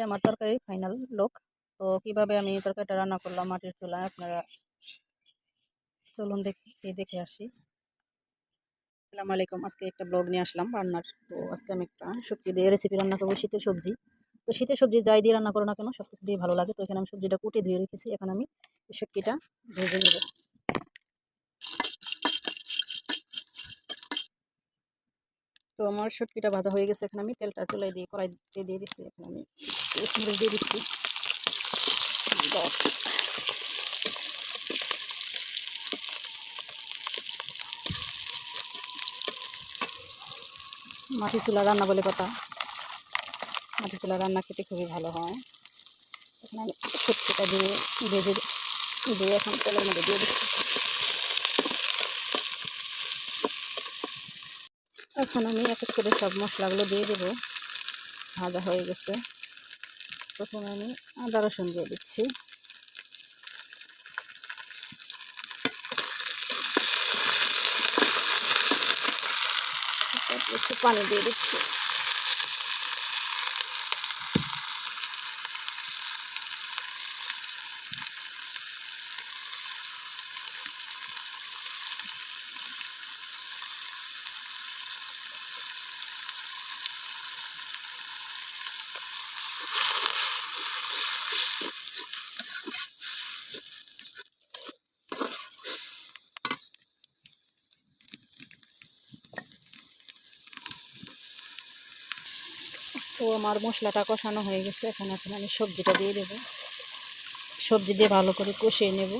আমার তরকারি final look. তো কিভাবে আমি তরকারিটা রান্না করলাম মাটির চুলায়, আপনারা চলুন দেখে আসি। আসসালামু আলাইকুম। আজকে একটা ব্লগ নিয়ে আসলাম রান্নার। তো আজকে আমি একটা শুটকি দিয়ে রেসিপি রান্না করবো, শীতের সবজি। তো শীতের সবজি যাই দিয়ে রান্না করো না কেন, সব কিছু দিয়ে ভালো লাগে। তো এখানে আমি সবজিটা কুটে ধুয়ে রেখেছি, এখন আমি এই শুটকিটা ভেজে নেব। তো আমার শুটকিটা ভাজা হয়ে গেছে, এখন আমি তেলটা চুলায় দিয়ে কড়াইতে দিয়ে দিচ্ছি। এখন আমি মরিচ দিয়ে দিচ্ছি 10। মাটির চুলা রান্না বলে কথা, মাটির চুলা রান্না খেতে খুবই ভালো হয়। এখন আমি শুটকিটা দিয়ে ভেজে দিয়ে এখন তেলের মধ্যে দিয়ে দিচ্ছি। এখন আমি এক এক করে সব মশলাগুলো দিয়ে দেবো। ভাজা হয়ে গেছে, প্রথমে আমি আদা রসুন দিয়ে দিচ্ছি। তারপর একটু পানি দিয়ে দিচ্ছি। তো আমার মশলাটা কষানো হয়ে গেছে, এখন আমি সবজিটা দিয়ে দেবো। সবজি দিয়ে ভালো করে কষিয়ে নেব।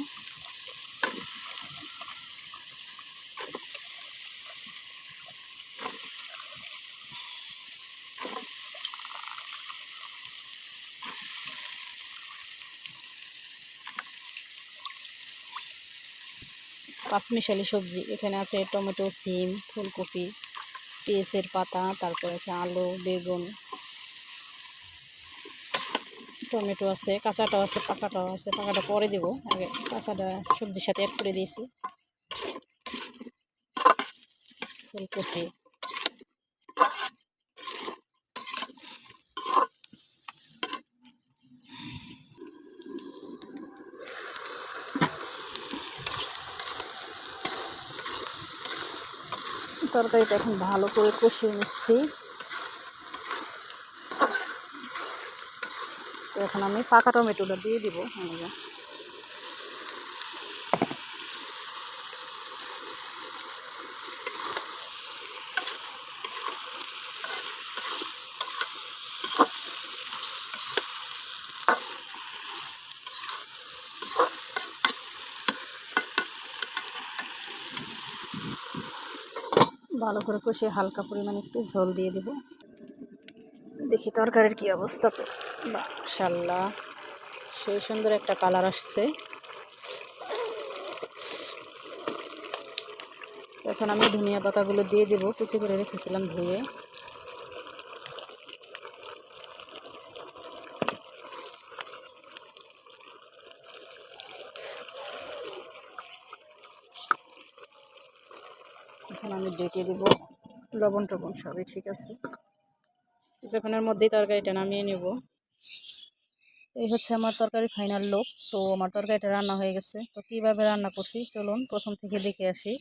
পাঁচমিশালি সবজি এখানে আছে, টমেটো, সিম, ফুলকপি, পেঁয়াজের পাতা, তারপর আছে আলু, বেগুন, টমেটো আছে, কাঁচাটাও আছে, পাকাটাও আছে। পাকাটা পরে দেবো, আগে কাঁচাটা সবজির সাথে অ্যাড করে দিয়েছি। ফুলকপি, তরকারিটা এখন ভালো করে কষিয়ে নিচ্ছি। তো এখন আমি পাকা টমেটোটা দিয়ে দিব। ভালো করে কষিয়ে হালকা পরিমাণে একটু ঝোল দিয়ে দেব। দেখি তরকারির কি অবস্থা। তো মাশাআল্লাহ, সেই সুন্দর একটা কালার আসছে। এখন আমি ধনিয়া পাতাগুলো দিয়ে দেবো, কুচি করে রেখেছিলাম ধুয়ে। এখন আমি ডেকে দেবো। লবণ টবণ সবই ঠিক আছে, কিছুক্ষণের মধ্যেই তরকারিটা নামিয়ে নেব। এই হচ্ছে আমার তরকারি ফাইনাল লুক। তো আমার তরকারিটা রান্না হয়ে গেছে। তো কীভাবে রান্না করছি চলুন প্রথম থেকে দেখে আসি।